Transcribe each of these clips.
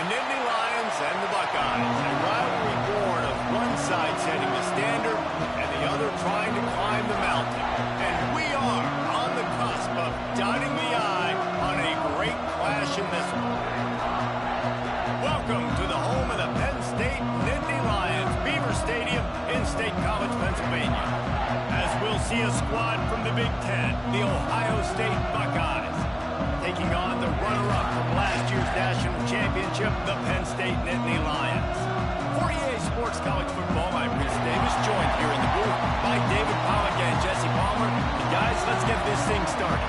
Nittany Lions and the Buckeyes. A rivalry born of one side setting the standard and the other trying to climb the mountain. And we are on the cusp of dotting the I on a great clash in this one. Welcome to the home of the Penn State Nittany Lions, Beaver Stadium in State College, Pennsylvania. As we'll see a squad from the Big Ten, the Ohio State Buckeyes, taking on the runner-up from last year's national championship, the Penn State Nittany Lions. For EA Sports College Football, I'm Chris Davis, joined here in the booth by David Pollack and Jesse Palmer. And guys, let's get this thing started.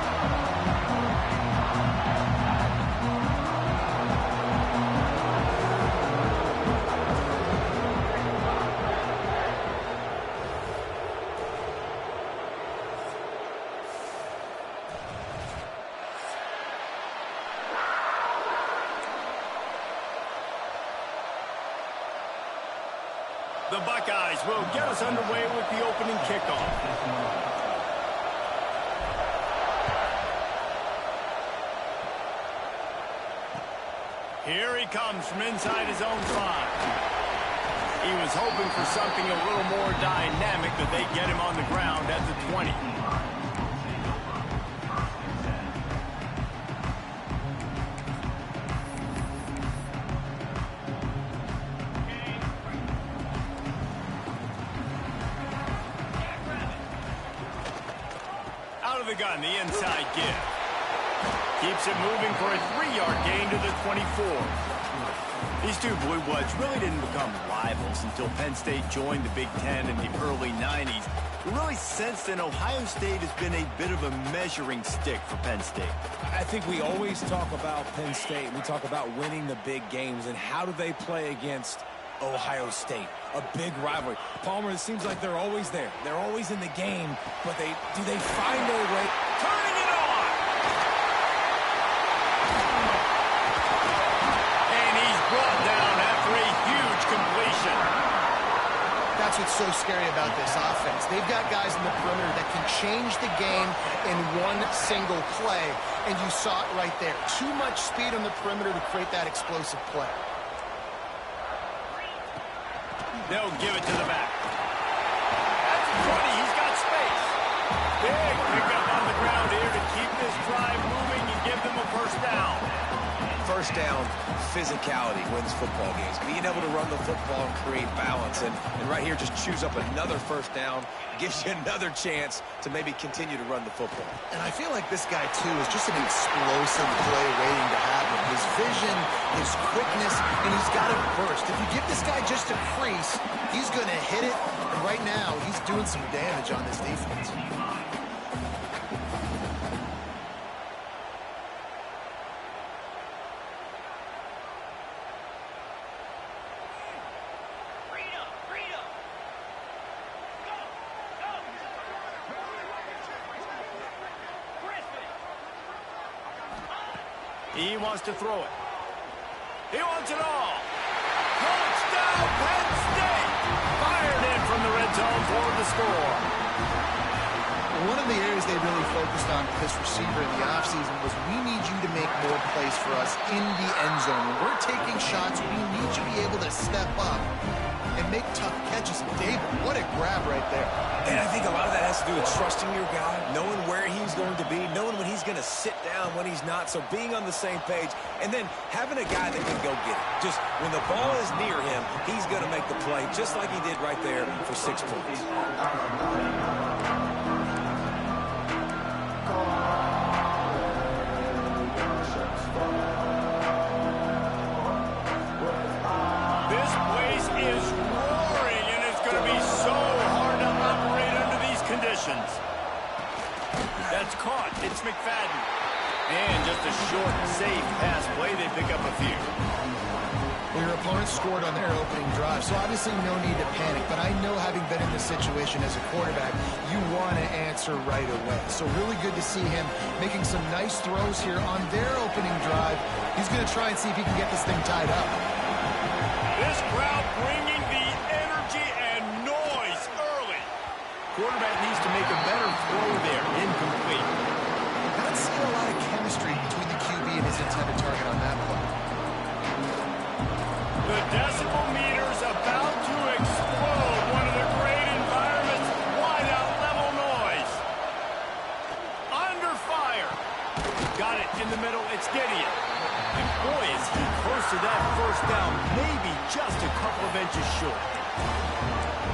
The Buckeyes will get us underway with the opening kickoff. Here he comes from inside his own 5. He was hoping for something a little more dynamic, that they get him on the ground at the 20. Out of the gun, the inside give. Keeps it moving for a 3-yard gain to the 24. These two Blue Bloods really didn't become rivals until Penn State joined the Big Ten in the early 90s. We really sense that Ohio State has been a bit of a measuring stick for Penn State. I think we always talk about Penn State. We talk about winning the big games, and how do they play against Ohio State? A big rivalry. Palmer, it seems like they're always there. They're always in the game, but do they find their way? Turning it on! And he's brought down after a huge completion. That's what's so scary about this offense. They've got guys in the perimeter that can change the game in one single play, and you saw it right there. Too much speed on the perimeter to create that explosive play. They'll give it to the back. That's 20. He's got space. Big pickup on the ground here to keep this drive moving and give them a first down. First down, physicality wins football games. Being able to run the football and create balance. And right here, just choose up another first down. Gives you another chance to maybe continue to run the football. And I feel like this guy, too, is just an explosive play waiting to happen. His vision, his quickness, and he's got it burst. If you give this guy just a crease, he's going to hit it. And right now, he's doing some damage on this defense. He wants to throw it. He wants it all. Touchdown, Penn State! Fired in from the red zone for the score. One of the areas they really focused on with this receiver in the offseason was, we need you to make more plays for us in the end zone. When we're taking shots, we need you to be able to step up and make tough catches. David, what a grab right there. And I think a lot of that has to do with trusting your guy, knowing where he's going to be, knowing when he's going to sit down, when he's not, so being on the same page, and then having a guy that can go get it. Just when the ball is near him, he's going to make the play, just like he did right there for 6 points. This place is roaring, and it's going to be so hard to operate under these conditions. That's caught. It's McFadden. And just a short, safe pass play. They pick up a few. Well, your opponent scored on their opening drive, so obviously no need to panic. But I know, having been in this situation as a quarterback, you want to answer right away. So really good to see him making some nice throws here on their opening drive. He's going to try and see if he can get this thing tied up. This crowd bringing the energy and noise early. Quarterback needs to make a better throw there. Incomplete. Not seeing a lot of chemistry between the QB and his intended target on that play. The decibel meter's about to explode. One of the great environments. Wide out level noise. Under fire. Got it in the middle. It's Gideon. And boy, is he close to that first down. Maybe just a couple of inches short.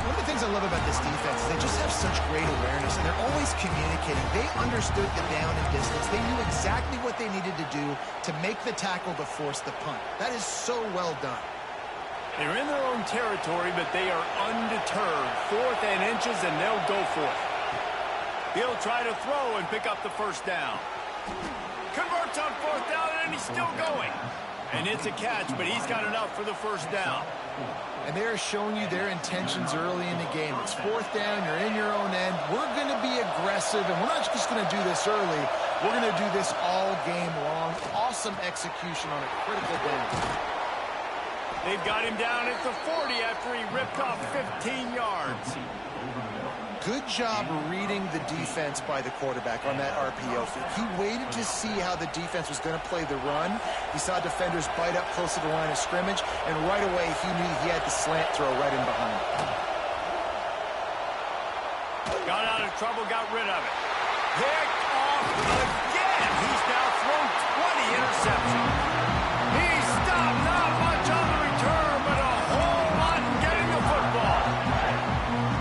One of the things I love about this defense is they just have such great awareness, and they're always communicating. They understood the down and distance. They knew exactly what they needed to do to make the tackle to force the punt. That is so well done. They're in their own territory, but they are undeterred. 4th and inches, and they'll go for it. He'll try to throw and pick up the first down. Converts on 4th down, and he's still going. And it's a catch, but he's got enough for the first down. And they're showing you their intentions early in the game. It's 4th down, you're in your own end. We're going to be aggressive, and we're not just going to do this early. We're going to do this all game long. Awesome execution on a critical down. They've got him down at the 40 after he ripped off 15 yards. Good job reading the defense by the quarterback on that RPO feed. He waited to see how the defense was going to play the run. He saw defenders bite up close to the line of scrimmage, and right away he knew he had the slant throw right in behind. Got out of trouble, got rid of it. Picked off again. He's now thrown 20 interceptions. He's stopped, not much on the return, but a whole lot in getting the football.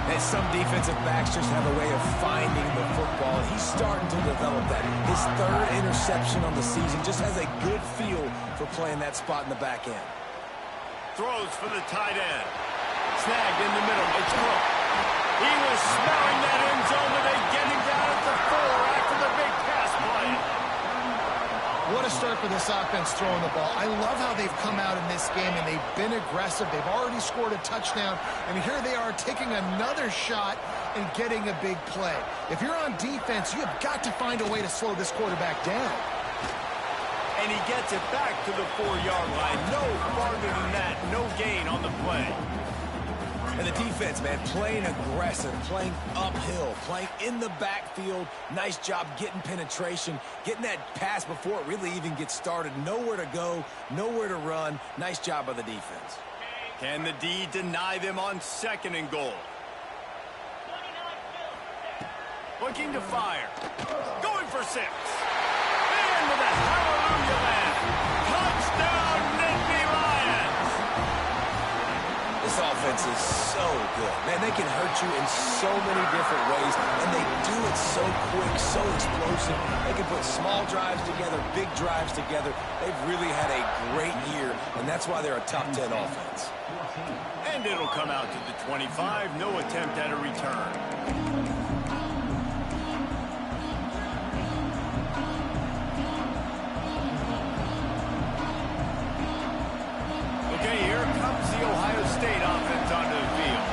And some defensive backs just have a way of finding the football. He's starting to develop that. His 3rd interception on the season, just has a good feel for playing that spot in the back end. Throws for the tight end. Snagged in the middle. It's Cook. He was smelling that end zone, but they get him down at the 4 after the big pass play. What a start for this offense throwing the ball. I love how they've come out in this game, and they've been aggressive. They've already scored a touchdown, and here they are taking another shot and getting a big play. If you're on defense, you have got to find a way to slow this quarterback down. And he gets it back to the 4-yard line. No farther than that. No gain on the play. And the defense, man, playing aggressive, playing uphill, playing in the backfield. Nice job getting penetration, getting that pass before it really even gets started. Nowhere to go, nowhere to run. Nice job by the defense. Can the D deny them on 2nd and goal? Looking to fire. Going for 6. And with a hallelujah land. Touchdown, Nittany Lions. This offense is so good. Man, they can hurt you in so many different ways, and they do it so quick, so explosive. They can put small drives together, big drives together. They've really had a great year, and that's why they're a top 10 offense. And it'll come out to the 25. No attempt at a return. Okay, here comes the Ohio State offense onto the field.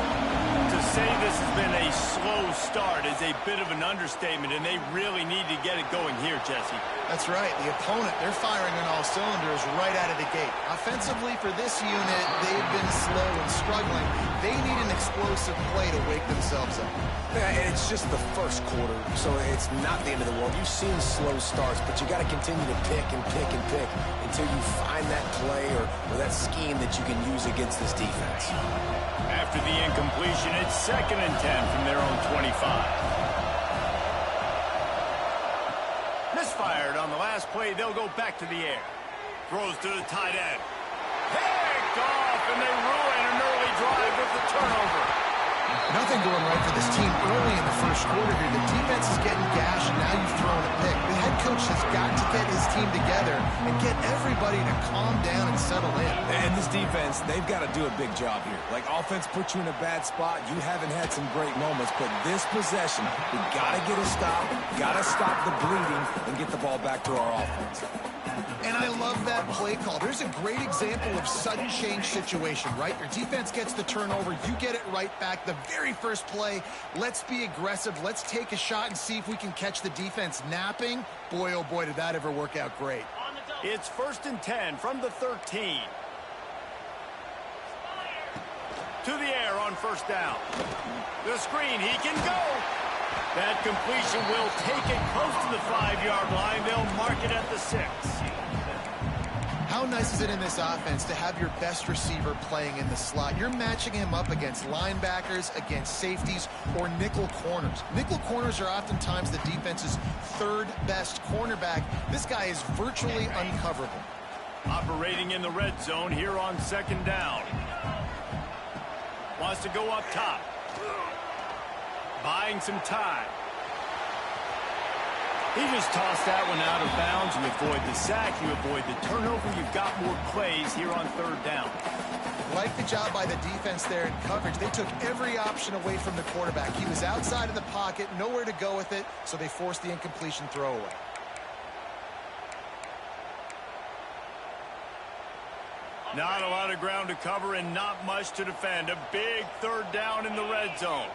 To say this has been a slow start is a bit of an understatement, and they really need to get it going here, Jesse. That's right. The opponent, they're firing on all cylinders right out of the gate. Offensively, for this unit, they've been slow and struggling. They need an explosive play to wake themselves up. Yeah, and it's just the first quarter, so it's not the end of the world. You've seen slow starts, but you got to continue to pick and pick and pick until you find that play or that scheme that you can use against this defense. After the incompletion, it's 2nd and 10 from their own 25. Misfired on the last play. They'll go back to the air. Throws to the tight end. Picked off, and they ruin an early drive with the turnover. Nothing going right for this team early in the first quarter here. The defense is getting gashed, and now you've thrown a pick. The head coach has got to get his team together and get everybody to calm down and settle in. And this defense, they've got to do a big job here. Like, offense puts you in a bad spot. You haven't had some great moments, but this possession, we got to get a stop, got to stop the bleeding, and get the ball back to our offense. And I love that play call. There's a great example of sudden change situation, right? Your defense gets the turnover. You get it right back. The very first play, let's be aggressive. Let's take a shot and see if we can catch the defense napping. Boy, oh boy, did that ever work out great. It's 1st and 10 from the 13. To the air on 1st down. The screen, he can go. That completion will take it close to the 5-yard line. They'll mark it at the 6. How how nice is it in this offense to have your best receiver playing in the slot? You're matching him up against linebackers, against safeties, or nickel corners. Nickel corners are oftentimes the defense's third best cornerback. This guy is virtually uncoverable. Operating in the red zone here on second down. Wants to go up top. Buying some time. He just tossed that one out of bounds. You avoid the sack, you avoid the turnover. You've got more plays here on third down. Like the job by the defense there in coverage. They took every option away from the quarterback. He was outside of the pocket, nowhere to go with it, so they forced the incompletion throwaway. Not a lot of ground to cover and not much to defend. A big third down in the red zone.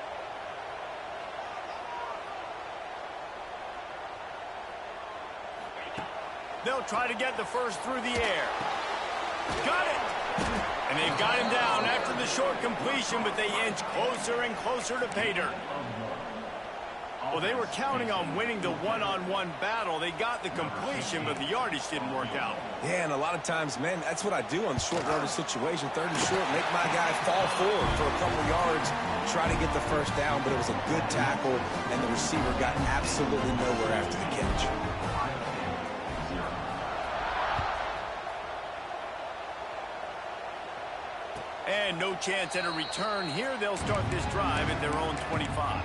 They'll try to get the first through the air. Got it! And they've got him down after the short completion, but they inch closer and closer to pay dirt. Well, they were counting on winning the one-on-one battle. They got the completion, but the yardage didn't work out. Yeah, and a lot of times, man, that's what I do on short yardage situation. Third and short, make my guy fall forward for a couple of yards, try to get the first down, but it was a good tackle, and the receiver got absolutely nowhere after the catch. And no chance at a return here. They'll start this drive at their own 25.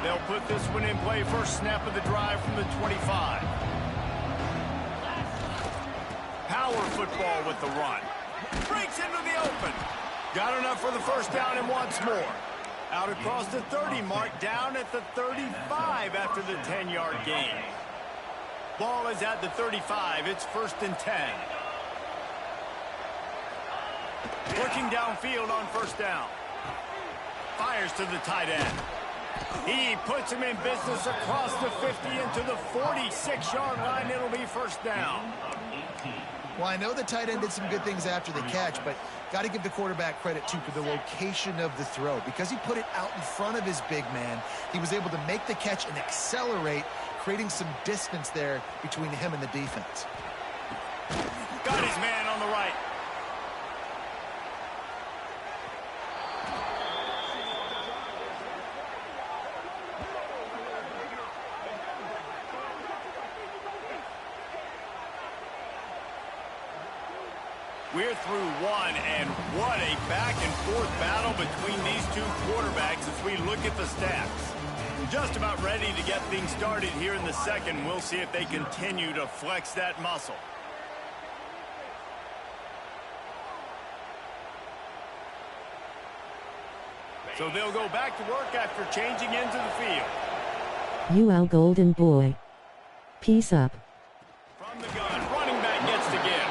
They'll put this one in play. First snap of the drive from the 25. Power football with the run. Breaks into the open. Got enough for the first down and wants more. Out across the 30 mark, down at the 35 after the 10-yard gain. Ball is at the 35. It's first and 10. Working downfield on first down. Fires to the tight end. He puts him in business across the 50 into the 46-yard line. It'll be first down. Well, I know the tight end did some good things after the catch, but got to give the quarterback credit, too, for the location of the throw. Because he put it out in front of his big man, he was able to make the catch and accelerate, creating some distance there between him and the defense. Got his man on the right. We're through one, and what a back-and-forth battle between these two quarterbacks as we look at the stats. Just about ready to get things started here in the second. We'll see if they continue to flex that muscle. So they'll go back to work after changing into the field. You our golden boy. Peace up. From the gun, running back gets to give.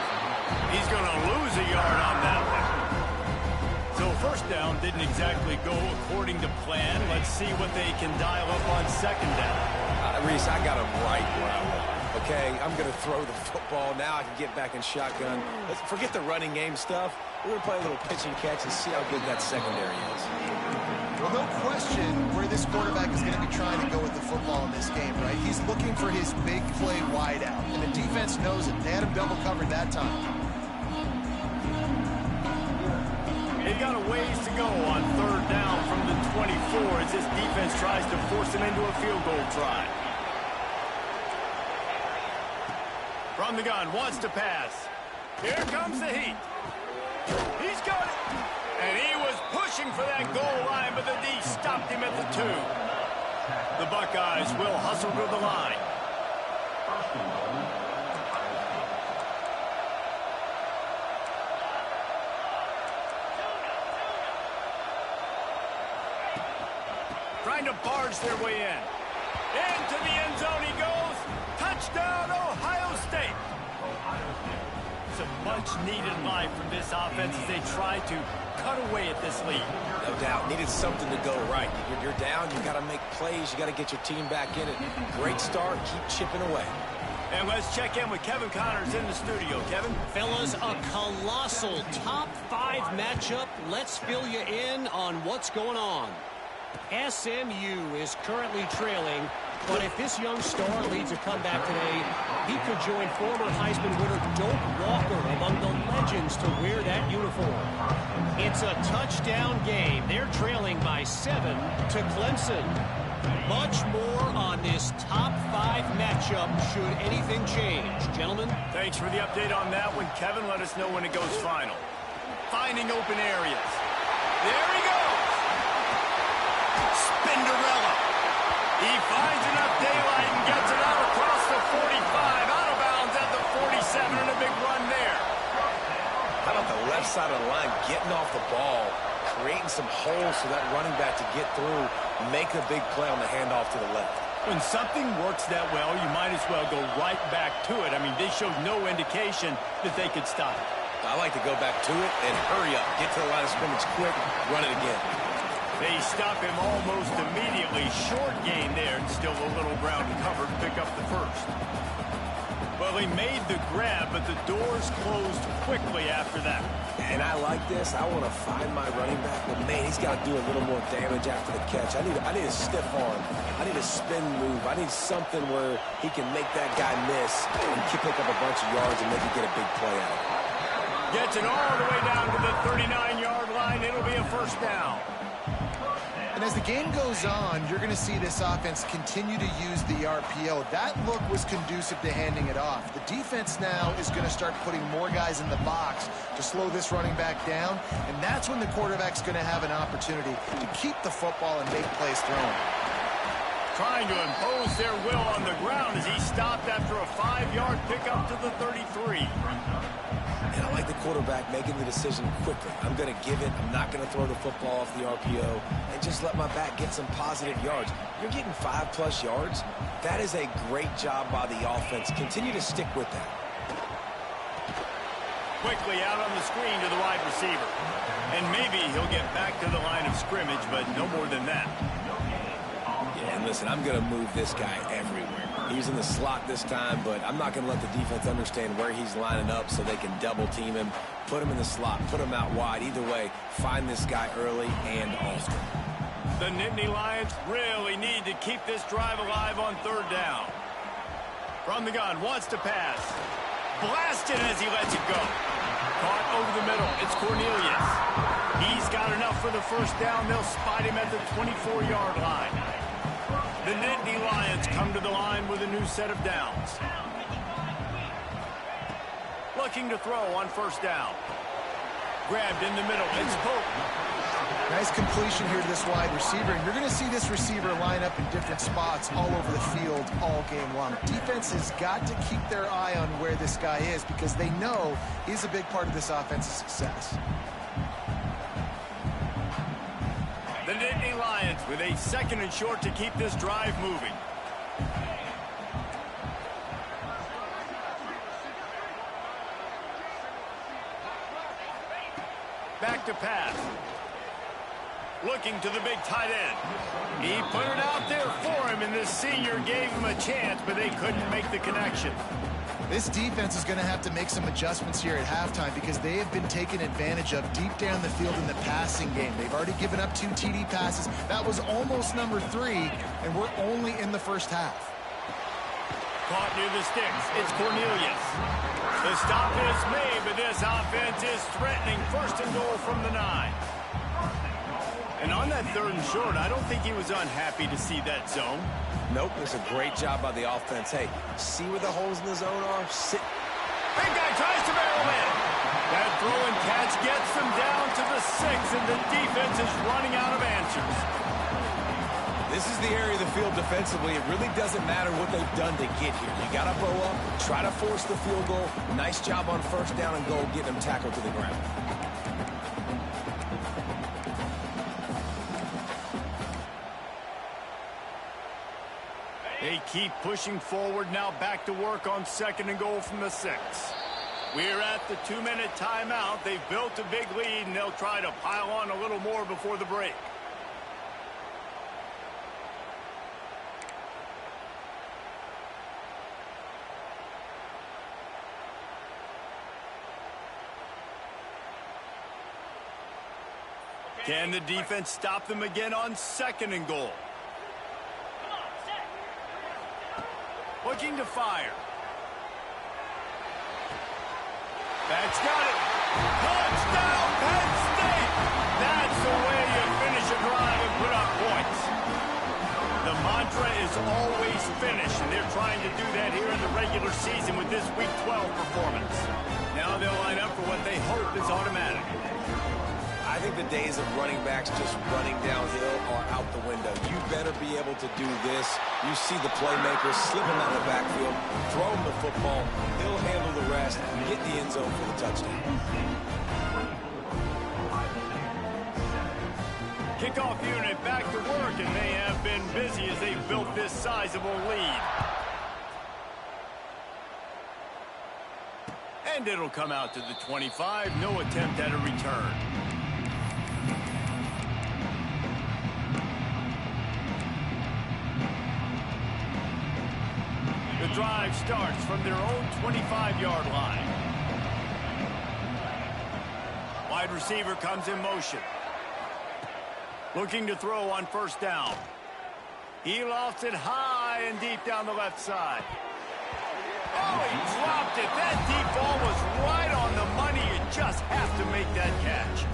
He's going to lose a yard on that one. So first down didn't exactly go according to plan. Let's see what they can dial up on second down. Reese, I got him right where I want. Okay, I'm going to throw the football. Now I can get back in shotgun. Let's forget the running game stuff. We're going to play a little pitch and catch and see how good that secondary is. Well, no question where this quarterback is going to be trying to go with the football in this game, right? He's looking for his big play wide out, and the defense knows it. They had him double covered that time. They've got a ways to go on third down from the 24 as this defense tries to force them into a field goal try. From the gun, wants to pass. Here comes the heat. He's got it. And he was pushing for that goal line, but the D stopped him at the 2. The Buckeyes will hustle to the line. Trying to barge their way in. Into the end zone he goes. Touchdown, Ohio State. It's a much-needed line from this offense as they try to cut away at this lead. No doubt. Needed something to go right. When you're down, you got to make plays. You got to get your team back in it. Great start. Keep chipping away. And let's check in with Kevin Connors in the studio. Kevin? Fellas, a colossal top 5 matchup. Let's fill you in on what's going on. SMU is currently trailing, but if this young star leads a comeback today, he could join former Heisman winner Doak Walker among the legends to wear that uniform. It's a touchdown game. They're trailing by 7 to Clemson. Much more on this top 5 matchup should anything change. Gentlemen? Thanks for the update on that one, Kevin. Let us know when it goes final. Finding open areas. There he goes. Spinderella. He finds enough daylight and gets it out across the 45. Out of bounds at the 47 and a big run there. How about the left side of the line getting off the ball, creating some holes for that running back to get through, make a big play on the handoff to the left. When something works that well, you might as well go right back to it. I mean, they showed no indication that they could stop it. I like to go back to it and hurry up. Get to the line of scrimmage quick, run it again. They stop him almost immediately. Short gain there, and still a little ground covered. Pick up the first. Well, he made the grab, but the doors closed quickly after that. And I like this. I want to find my running back, but man, he's got to do a little more damage after the catch. I need a stiff arm. I need a spin move. I need something where he can make that guy miss and pick up a bunch of yards and maybe get a big play out of it. Gets it all the way down to the 39-yard line. It'll be a first down. And as the game goes on, you're going to see this offense continue to use the RPO. That look was conducive to handing it off. The defense now is going to start putting more guys in the box to slow this running back down, and that's when the quarterback's going to have an opportunity to keep the football and make plays thrown. Trying to impose their will on the ground as he stopped after a 5-yard pickup to the 33. And I like the quarterback making the decision quickly. I'm going to give it. I'm not going to throw the football off the RPO and just let my back get some positive yards. You're getting 5+ yards. That is a great job by the offense. Continue to stick with that. Quickly out on the screen to the wide receiver. And maybe he'll get back to the line of scrimmage, but no more than that. Yeah, and listen, I'm going to move this guy everywhere. He's in the slot this time, but I'm not going to let the defense understand where he's lining up so they can double team him, put him in the slot, put him out wide. Either way, find this guy early and often. The Nittany Lions really need to keep this drive alive on 3rd down. From the gun, wants to pass. Blasted as he lets it go. Caught over the middle. It's Cornelius. He's got enough for the first down. They'll spot him at the 24-yard line. The Nittany Lions come to the line with a new set of downs. Looking to throw on 1st down. Grabbed in the middle. It's Pope. Nice completion here to this wide receiver. And you're going to see this receiver line up in different spots all over the field all game long. Defense has got to keep their eye on where this guy is because they know he's a big part of this offense's success. The Nittany Lions with a 2nd and short to keep this drive moving. Back to pass. Looking to the big tight end. He put it out there for him, and this senior gave him a chance, but they couldn't make the connection. This defense is going to have to make some adjustments here at halftime because they have been taken advantage of deep down the field in the passing game. They've already given up 2 TD passes. That was almost number 3, and we're only in the first half. Caught near the sticks. It's Cornelius. The stop is made, but this offense is threatening 1st and goal from the 9. And on that 3rd and short, I don't think he was unhappy to see that zone. Nope, it's a great job by the offense. Hey, see where the holes in the zone are? Sit. Big guy tries to barrel in. That throw and catch gets them down to the 6, and the defense is running out of answers. This is the area of the field defensively. It really doesn't matter what they've done to get here. You got to bow up, try to force the field goal. Nice job on 1st down and goal, getting them tackled to the ground. They keep pushing forward, now back to work on 2nd and goal from the 6. We're at the 2-minute timeout. They've built a big lead, and they'll try to pile on a little more before the break. Can the defense stop them again on 2nd and goal? Looking to fire. That's got it. Touchdown, Penn State! That's the way you finish a drive and put up points. The mantra is always finish, and they're trying to do that here in the regular season with this Week 12 performance. Now they'll line up for what they hope is automatic. I think the days of running backs just running downhill are out the window. You better be able to do this. You see the playmakers slipping out of the backfield, throw him the football, he'll handle the rest, get the end zone for the touchdown. Kickoff unit back to work, and they have been busy as they built this sizable lead. And it'll come out to the 25. No attempt at a return. The drive starts from their own 25-yard line. Wide receiver comes in motion. Looking to throw on 1st down. He lofts it high and deep down the left side. Oh, he dropped it. That deep ball was right on the money. You just have to make that catch.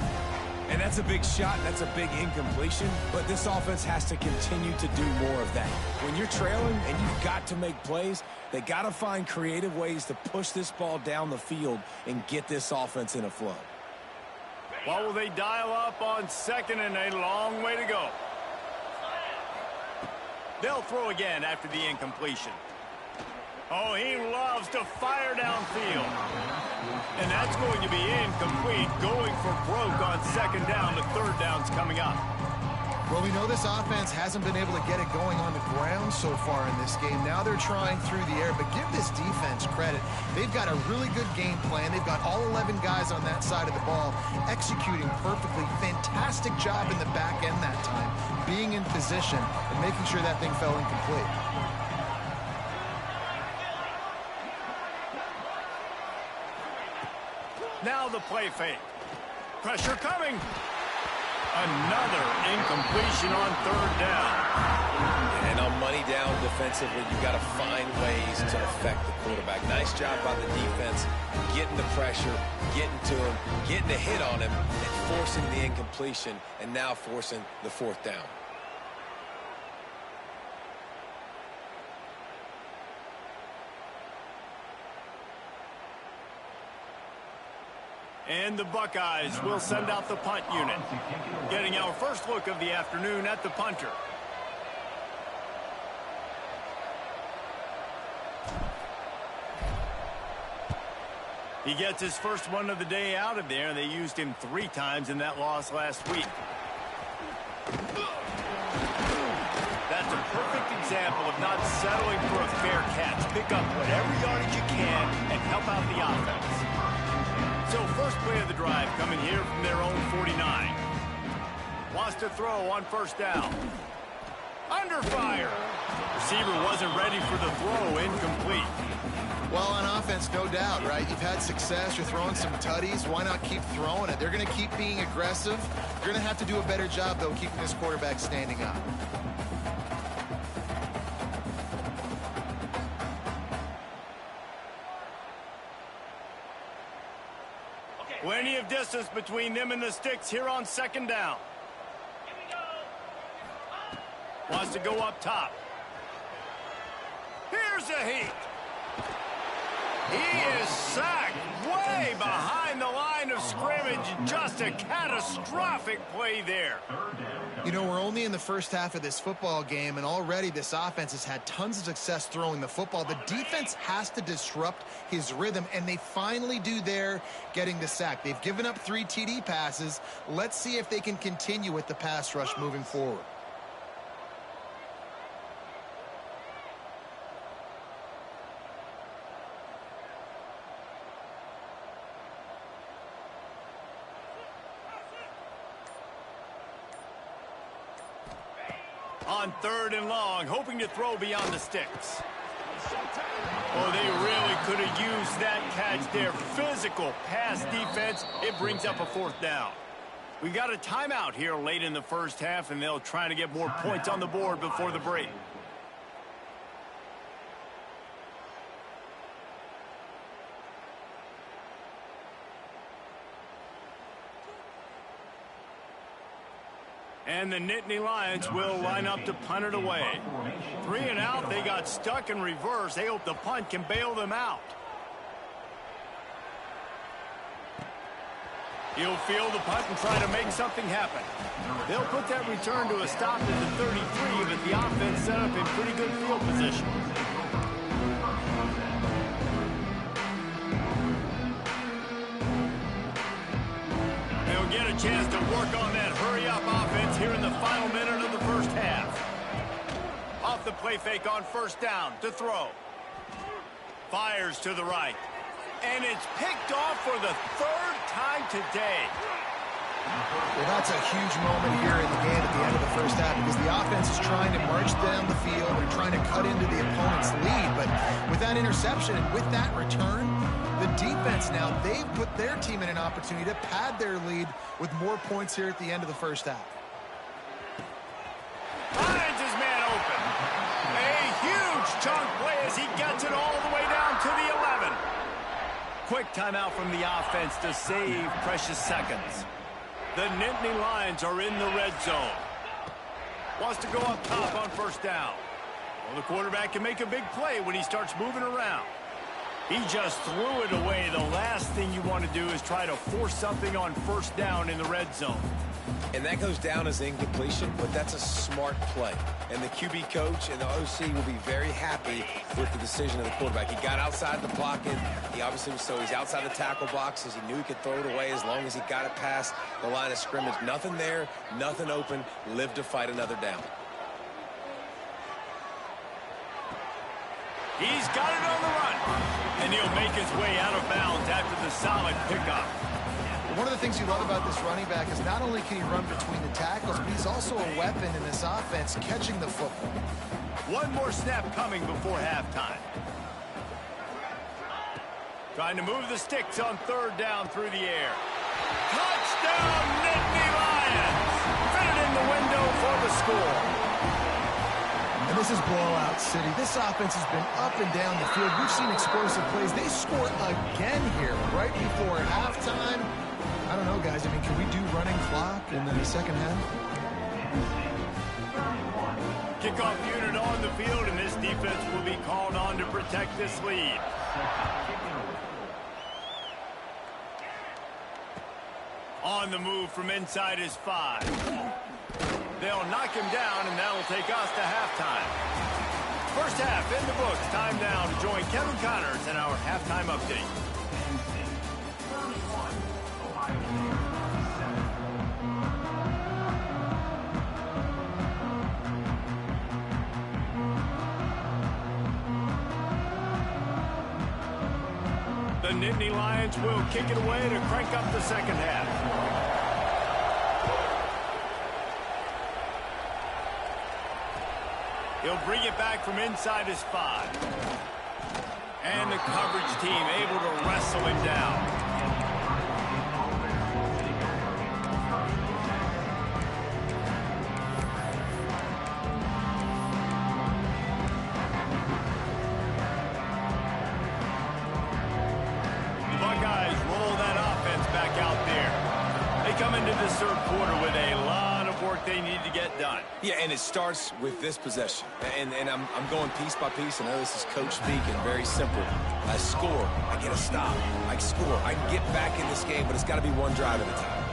And that's a big shot. That's a big incompletion. But this offense has to continue to do more of that. When you're trailing and you've got to make plays, they got to find creative ways to push this ball down the field and get this offense in a flow. What will they dial up on 2nd and a long way to go? They'll throw again after the incompletion. Oh, he loves to fire downfield. And that's going to be incomplete, going for broke on 2nd down. The 3rd down's coming up. Well, we know this offense hasn't been able to get it going on the ground so far in this game. Now they're trying through the air, but give this defense credit. They've got a really good game plan. They've got all 11 guys on that side of the ball executing perfectly. Fantastic job in the back end that time, being in position and making sure that thing fell incomplete. Now the play fake. Pressure coming. Another incompletion on 3rd down. And on money down defensively, you got to find ways to affect the quarterback. Nice job by the defense, getting the pressure, getting to him, getting a hit on him, and forcing the incompletion, and now forcing the 4th down. And the Buckeyes will send out the punt unit. Getting our first look of the afternoon at the punter. He gets his first one of the day out of there, and they used him 3 times in that loss last week. That's a perfect example of not settling for a fair catch. Pick up whatever yardage you can and help out the offense. So first play of the drive coming here from their own 49. Wants to throw on 1st down. Under fire. Receiver wasn't ready for the throw. Incomplete. Well, on offense, no doubt, right? You've had success. You're throwing some tutties. Why not keep throwing it? They're going to keep being aggressive. You're going to have to do a better job, though, keeping this quarterback standing up. Plenty of distance between them and the sticks here on 2nd down. Wants to go up top. Here's a heat. He is sacked way behind the line of scrimmage. Just a catastrophic play there. You know, we're only in the first half of this football game, and already this offense has had tons of success throwing the football. The defense has to disrupt his rhythm, and they finally do there, getting the sack. They've given up 3 TD passes. Let's see if they can continue with the pass rush moving forward. On 3rd and long, hoping to throw beyond the sticks. Oh, they really could have used that catch there. Physical pass defense. It brings up a 4th down. We got a timeout here late in the first half, and they'll try to get more points on the board before the break. And the Nittany Lions will line up to punt it away. 3 and out, they got stuck in reverse. They hope the punt can bail them out. He'll field the punt and try to make something happen. They'll put that return to a stop at the 33, but the offense set up in pretty good field position. They'll get a chance to work on that hurry-up offense here in the final minute of the first half. Off the play fake on first down to throw. Fires to the right. And it's picked off for the 3rd time today. Well, that's a huge moment here in the game at the end of the first half because the offense is trying to march down the field and trying to cut into the opponent's lead. But with that interception and with that return, the defense now, they've put their team in an opportunity to pad their lead with more points here at the end of the first half. Finds his man open. A huge chunk play as he gets it all the way down to the 11. Quick timeout from the offense to save precious seconds. The Nittany Lions are in the red zone. Wants to go up top on first down. Well, the quarterback can make a big play when he starts moving around. He just threw it away. The last thing you want to do is try to force something on first down in the red zone. And that goes down as incompletion, but that's a smart play. And the QB coach and the OC will be very happy with the decision of the quarterback. He got outside the pocket. He obviously was he's outside the tackle boxes. He knew he could throw it away as long as he got it past the line of scrimmage. Nothing there, nothing open. Live to fight another down. He's got it on the run. And he'll make his way out of bounds after the solid pickup. One of the things you love about this running back is not only can he run between the tackles, but he's also a weapon in this offense catching the football. One more snap coming before halftime. Trying to move the sticks on 3rd down through the air. Touchdown, Nittany Lions! Fit it in the window for the score. And this is blowout city. This offense has been up and down the field. We've seen explosive plays. They score again here right before halftime. I don't know, guys. I mean, can we do running clock in the second half? Kickoff unit on the field, and this defense will be called on to protect this lead. On the move from inside his 5. They'll knock him down, and that'll take us to halftime. First half in the books. Time now to join Kevin Connors in our halftime update. The Nittany Lions will kick it away to crank up the second half. He'll bring it back from inside his 5. And the coverage team able to wrestle him down. The Buckeyes roll that offense back out there. They come into this 3rd quarter with a lot of work they need to get done. Yeah, and it starts with this possession. And I'm going piece by piece. I know this is coach speaking, very simple. I score, I get a stop, I score. I can get back in this game, but it's got to be one drive at a time.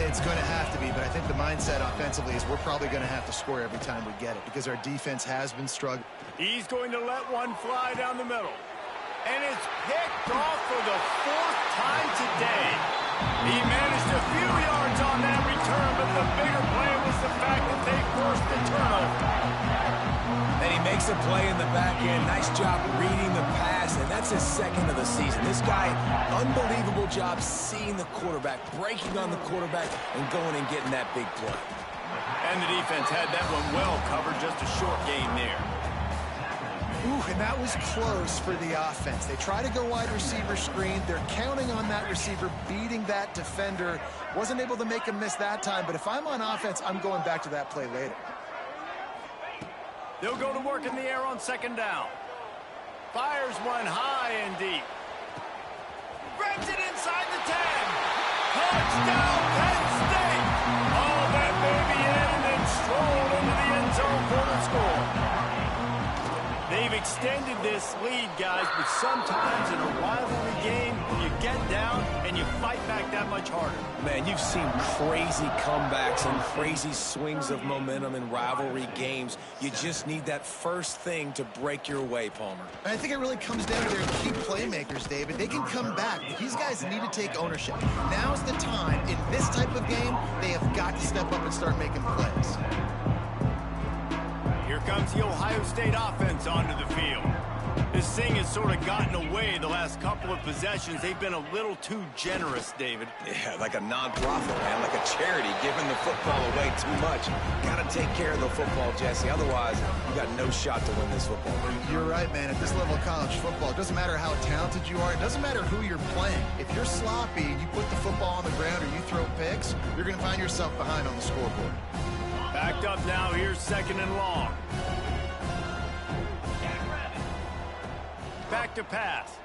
It's going to have to be, but I think the mindset offensively is we're probably going to have to score every time we get it because our defense has been struggling. He's going to let one fly down the middle. And it's picked off for the 4th time today. He managed a few yards on that return, but the bigger play was the fact that they forced the turnover. And he makes a play in the back end. Nice job reading the pass, and that's his 2nd of the season. This guy, unbelievable job seeing the quarterback, breaking on the quarterback, and going and getting that big play. And the defense had that one well covered, just a short game there. Ooh, and that was close for the offense. They try to go wide receiver screen. They're counting on that receiver beating that defender. Wasn't able to make him miss that time, but if I'm on offense, I'm going back to that play later. They'll go to work in the air on second down. Fires one high and deep. Grabs it inside the 10. Touchdown, Penn State. All that baby in and then strolled into the end zone for the score. They've extended this lead, guys, but sometimes in a rivalry game, you get down and you fight back that much harder. Man, you've seen crazy comebacks and crazy swings of momentum in rivalry games. You just need that first thing to break your way, Palmer. And I think it really comes down to their key playmakers, David. They can come back. These guys need to take ownership. Now's the time. In this type of game, they have got to step up and start making plays. Here comes the Ohio State offense onto the field. This thing has sort of gotten away the last couple of possessions. They've been a little too generous, David. Yeah, like a non-profit, man, like a charity, giving the football away too much. Got to take care of the football, Jesse. Otherwise, you got no shot to win this football game. You're right, man. At this level of college football, it doesn't matter how talented you are. It doesn't matter who you're playing. If you're sloppy and you put the football on the ground or you throw picks, you're going to find yourself behind on the scoreboard. Backed up now. Here's second and long. Back to pass.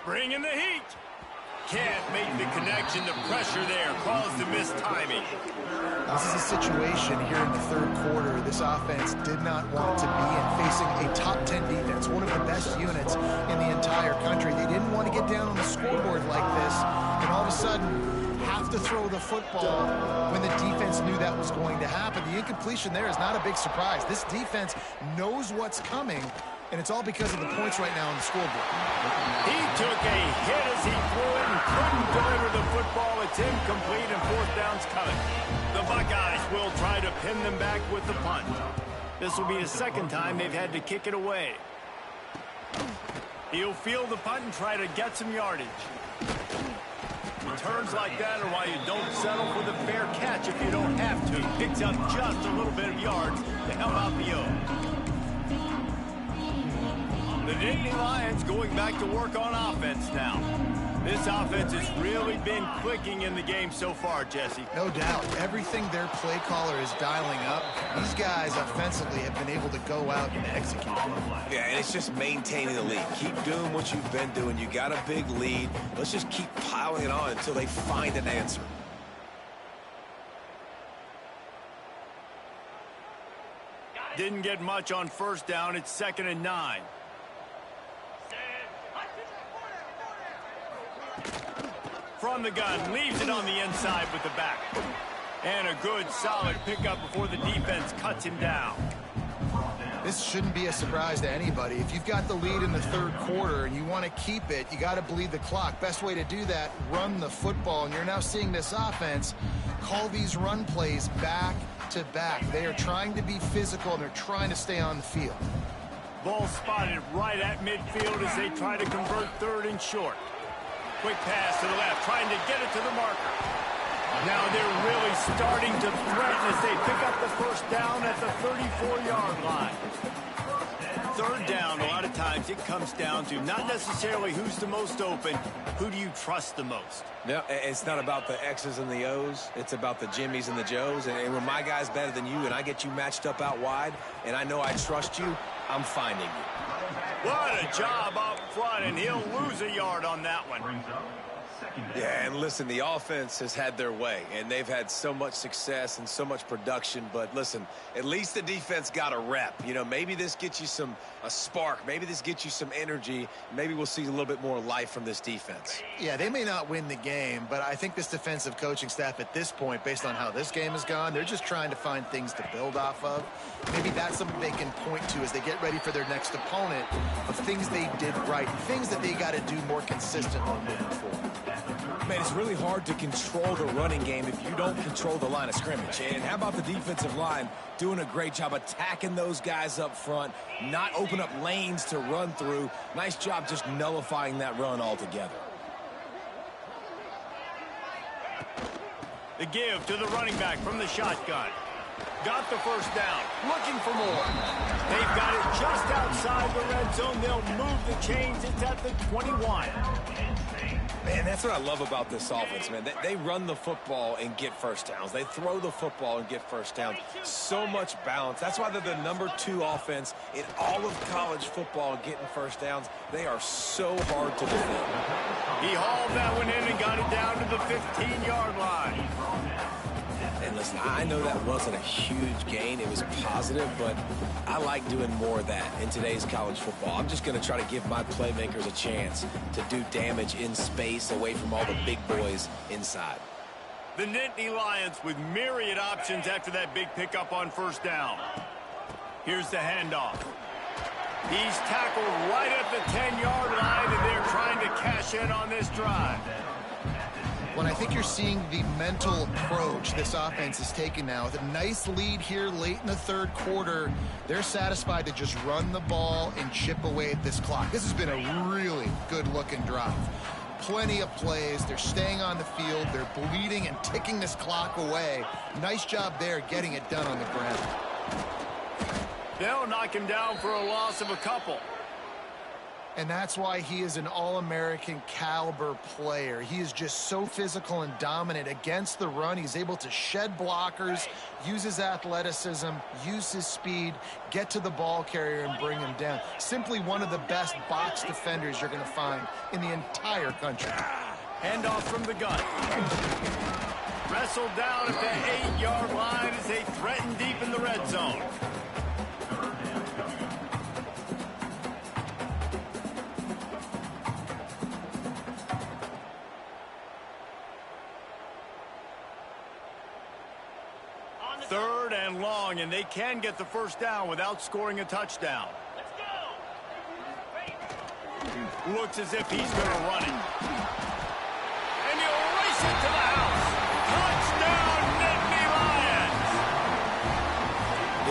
Bringing the heat. Can't make the connection. The pressure there caused the mistiming. This is a situation here in the third quarter this offense did not want to be in, facing a top 10 defense, one of the best units in the entire country. They didn't want to get down on the scoreboard like this, and all of a sudden have to throw the football when the defense knew that was going to happen. The incompletion there is not a big surprise. This defense knows what's coming, and it's all because of the points right now on the scoreboard. He took a hit as he threw it and couldn't deliver the football. It's incomplete and fourth down's coming. The Buckeyes will try to pin them back with the punt. This will be the second time they've had to kick it away. He'll field the punt and try to get some yardage. Returns like that are why you don't settle for the fair catch if you don't have to. Picks up just a little bit of yards to help out the O. The Nittany Lions going back to work on offense now. This offense has really been clicking in the game so far, Jesse. No doubt. Everything their play caller is dialing up, these guys offensively have been able to go out and execute. Yeah, and it's just maintaining the lead. Keep doing what you've been doing. You got a big lead. Let's just keep piling it on until they find an answer. Didn't get much on first down. It's 2nd and 9. From the gun, leaves it on the inside with the back. And a good, solid pickup before the defense cuts him down. This shouldn't be a surprise to anybody. If you've got the lead in the third quarter and you want to keep it, you got to bleed the clock. Best way to do that, run the football. And you're now seeing this offense call these run plays back to back. They are trying to be physical, and they're trying to stay on the field. Ball spotted right at midfield as they try to convert third and short. Quick pass to the left, trying to get it to the marker. Now they're really starting to threaten as they pick up the first down at the 34-yard line. Third down, a lot of times it comes down to not necessarily who's the most open, who do you trust the most? No, it's not about the X's and the O's. It's about the Jimmys and the Joes. And when my guy's better than you and I get you matched up out wide and I know I trust you, I'm finding you. What a job up front, and he'll lose a yard on that one. Yeah, and listen, the offense has had their way, and they've had so much success and so much production. But listen, at least the defense got a rep. You know, maybe this gets you a spark. Maybe this gets you some energy. Maybe we'll see a little bit more life from this defense. Yeah, they may not win the game, but I think this defensive coaching staff at this point, based on how this game has gone, they're just trying to find things to build off of. Maybe that's something they can point to as they get ready for their next opponent of things they did right, things that they got to do more consistently moving forward. Man, it's really hard to control the running game if you don't control the line of scrimmage. And how about the defensive line doing a great job attacking those guys up front, not open up lanes to run through. Nice job just nullifying that run altogether. The give to the running back from the shotgun. Got the first down. Looking for more. They've got it just outside the red zone. They'll move the chains. It's at the 21. Man, that's what I love about this offense, man. They run the football and get first downs. They throw the football and get first downs. So much balance. That's why they're the #2 offense in all of college football getting first downs. They are so hard to defend. He hauled that one in and got it down to the 15-yard line. And listen, I know that wasn't a huge gain. It was positive, but I like doing more of that in today's college football. I'm just going to try to give my playmakers a chance to do damage in space away from all the big boys inside. The Nittany Lions with myriad options after that big pickup on first down. Here's the handoff. He's tackled right at the 10-yard line, and they're trying to cash in on this drive. When I think you're seeing the mental approach this offense is taking now, with a nice lead here late in the third quarter, they're satisfied to just run the ball and chip away at this clock. This has been a really good-looking drive. Plenty of plays. They're staying on the field. They're bleeding and ticking this clock away. Nice job there getting it done on the ground. They'll knock him down for a loss of a couple. And that's why he is an All-American caliber player. He is just so physical and dominant against the run. He's able to shed blockers, use his athleticism, use his speed, get to the ball carrier and bring him down. Simply one of the best box defenders you're going to find in the entire country. Handoff from the gun. Wrestled down at the 8-yard line as they threaten deep in the red zone. Third and long, and they can get the first down without scoring a touchdown. Looks as if he's going to run it. And he'll race it to the house. Touchdown, Nittany Lions!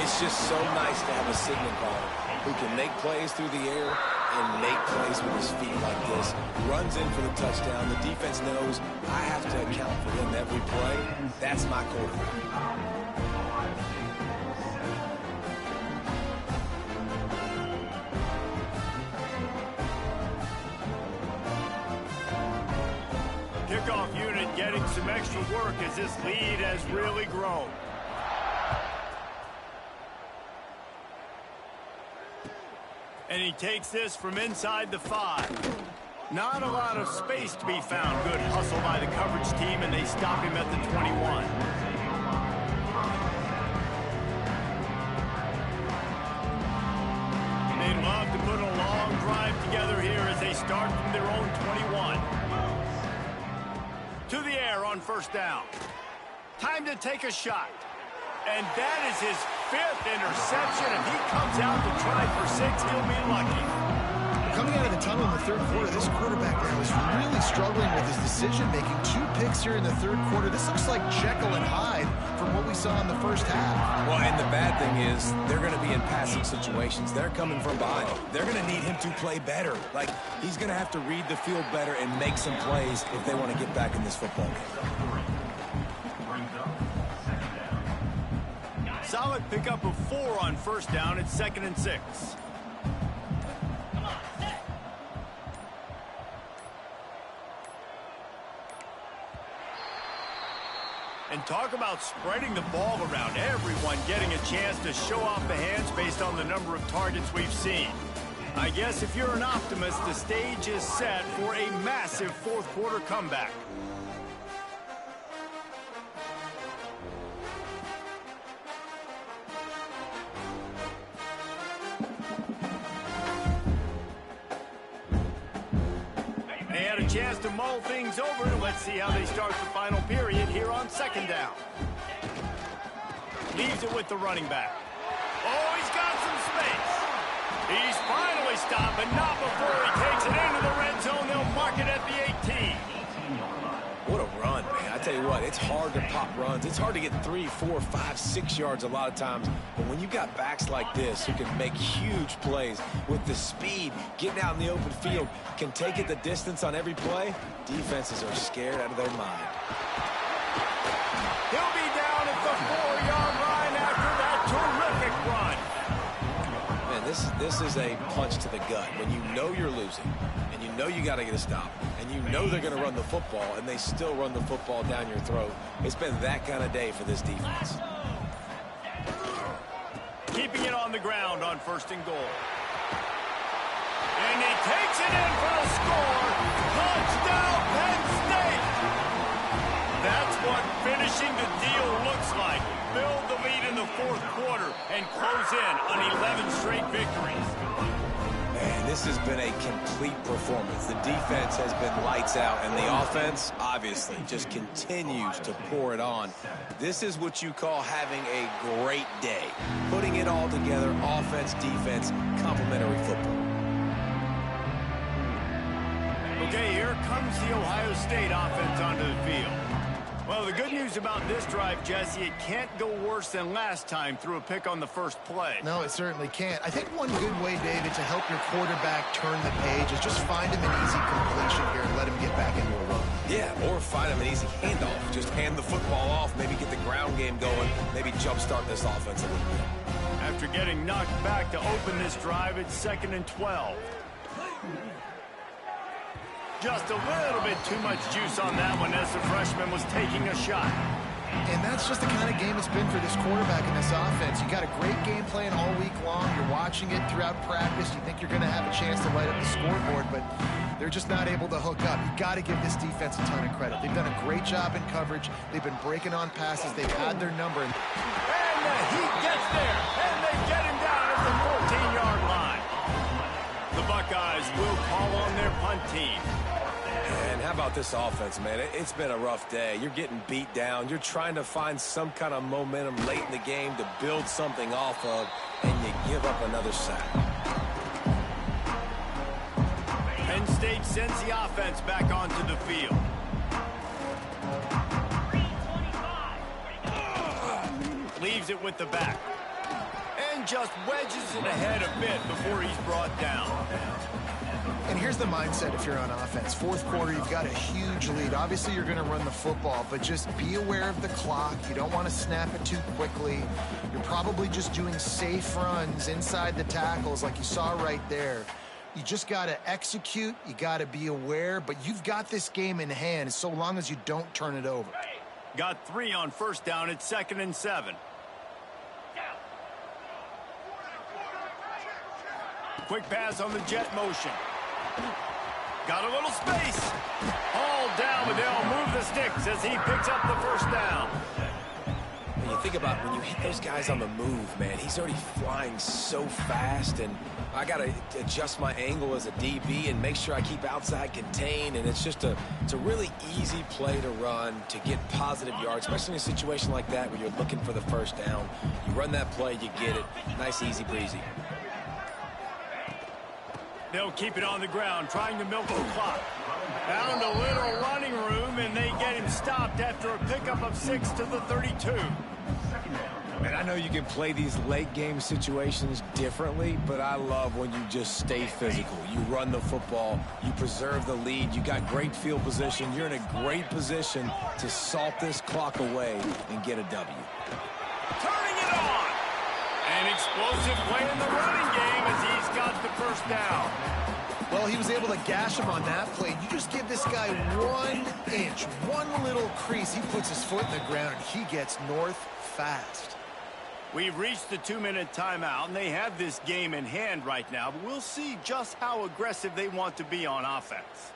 It's just so nice to have a signal caller who can make plays through the air and make plays with his feet like this. Runs in for the touchdown. The defense knows I have to account for him every play. That's my quarterback. Kickoff unit getting some extra work as this lead has really grown. And he takes this from inside the 5. Not a lot of space to be found. Good hustle by the coverage team, and they stop him at the 21. They'd love to put a long drive together here as they start from their own 21. To the air on first down. Time to take a shot. And that is his 5th interception. If he comes out to try for 6, he'll be lucky. Coming out of the tunnel in the third quarter, this quarterback now is really struggling with his decision-making. 2 picks here in the third quarter. This looks like Jekyll and Hyde from what we saw in the first half. Well, and the bad thing is they're going to be in passing situations. They're coming from behind. They're going to need him to play better. Like, he's going to have to read the field better and make some plays if they want to get back in this football game. Solid pickup of 4 on first down. It's 2nd and 6. And talk about spreading the ball around. Everyone getting a chance to show off the hands based on the number of targets we've seen. I guess if you're an optimist, the stage is set for a massive fourth quarter comeback. They had a chance to mull things over. Let's see how they start the final period here on 2nd down. Leaves it with the running back. Oh, he's got some space. He's finally stopped, but not before he takes it into the red zone. They'll mark it at the 18. What a run, man. I tell you what, it's hard to pop runs. It's hard to get 3, 4, 5, 6 yards a lot of times. But when you got backs like this who can make huge plays with the speed, getting out in the open field, can take it the distance on every play, defenses are scared out of their mind. He'll be down at the 4-yard line this is a punch to the gut. When you know you're losing, and you know you got to get a stop, and you know they're going to run the football, and they still run the football down your throat. It's been that kind of day for this defense. Keeping it on the ground on 1st and goal. And he takes it in for the score. Touchdown, Penn State! That's what finishing the deal looks like. Build the lead in the 4th quarter and close in on 11 straight victories. Man, this has been a complete performance. The defense has been lights out, and the offense, obviously, just continues to pour it on. This is what you call having a great day. Putting it all together, offense, defense, complementary football. Okay, here comes the Ohio State offense onto the field. Well, the good news about this drive, Jesse, it can't go worse than last time through a pick on the first play. No, it certainly can't. I think one good way, David, to help your quarterback turn the page is just find him an easy completion here and let him get back into a run. Yeah, or find him an easy handoff. Just hand the football off, maybe get the ground game going, maybe jumpstart this offense a little bit. After getting knocked back to open this drive, it's 2nd and 12. Just a little bit too much juice on that one as the freshman was taking a shot. And that's just the kind of game it's been for this quarterback in this offense. You got a great game plan all week long. You're watching it throughout practice. You think you're going to have a chance to light up the scoreboard, but they're just not able to hook up. You got to give this defense a ton of credit. They've done a great job in coverage. They've been breaking on passes. They've had their number. And the Heat gets there, and they get him down at the 14-yard line. The Buckeyes will call on their punt team. And how about this offense, man? It's been a rough day. You're getting beat down. You're trying to find some kind of momentum late in the game to build something off of, and you give up another sack. Penn State sends the offense back onto the field. Leaves it with the back. And just wedges it ahead a bit before he's brought down. And here's the mindset if you're on offense. 4th quarter, you've got a huge lead. Obviously, you're going to run the football, but just be aware of the clock. You don't want to snap it too quickly. You're probably just doing safe runs inside the tackles like you saw right there. You just got to execute. You got to be aware, but you've got this game in hand so long as you don't turn it over. Got 3 on 1st down. It's 2nd and 7. Quick pass on the jet motion. Got a little space. All down, but they'll move the sticks as he picks up the 1st down. When you think about when you hit those guys on the move, man, he's already flying so fast, and I got to adjust my angle as a DB and make sure I keep outside contained, and it's a really easy play to run to get positive yards, especially in a situation like that where you're looking for the 1st down. You run that play, you get it. Nice, easy breezy. They'll keep it on the ground, trying to milk the clock. Found a little running room, and they get him stopped after a pickup of 6 to the 32. Man, I know you can play these late game situations differently, but I love when you just stay physical. You run the football, you preserve the lead, you got great field position, you're in a great position to salt this clock away and get a W. Turning it on! An explosive play in the running game as he's got the 1st down. Well, he was able to gash him on that play. You just give this guy 1 inch, one little crease. He puts his foot in the ground, and he gets north fast. We've reached the 2-minute timeout, and they have this game in hand right now, but we'll see just how aggressive they want to be on offense.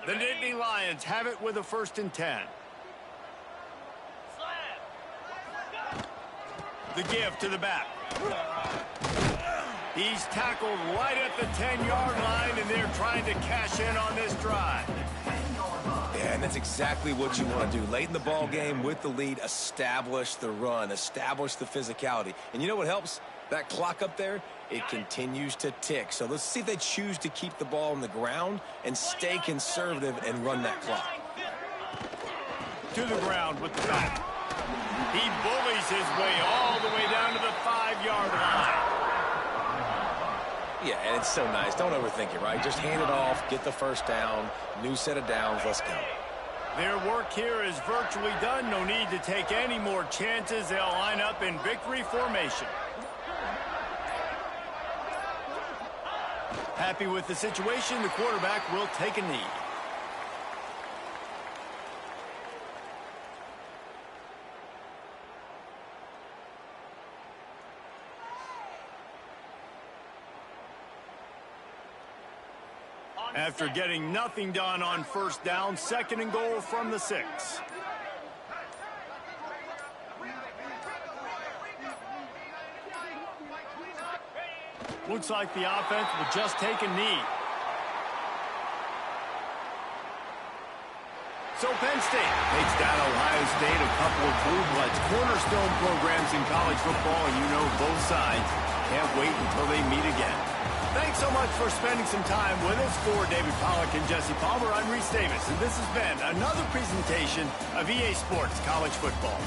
The Nittany Lions have it with a 1st and 10. The give to the back. He's tackled right at the 10-yard line, and they're trying to cash in on this drive. Yeah, and that's exactly what you want to do. Late in the ball game with the lead, establish the run, establish the physicality. And you know what helps? That clock up there, it continues to tick. So let's see if they choose to keep the ball on the ground and stay conservative and run that clock. To the ground with the back. He bullies his way all the way down to the 5-yard line. Yeah, and it's so nice. Don't overthink it, right? Just hand it off, get the first down, new set of downs, let's go. Their work here is virtually done. No need to take any more chances. They'll line up in victory formation. Happy with the situation, the quarterback will take a knee. After getting nothing done on first down, 2nd and goal from the 6. Looks like the offense will just take a knee. So Penn State takes down Ohio State, a couple of blue bloods, cornerstone programs in college football, and you know both sides can't wait until they meet again. Thanks so much for spending some time with us. For David Pollack and Jesse Palmer, I'm Reese Davis, and this has been another presentation of EA Sports College Football.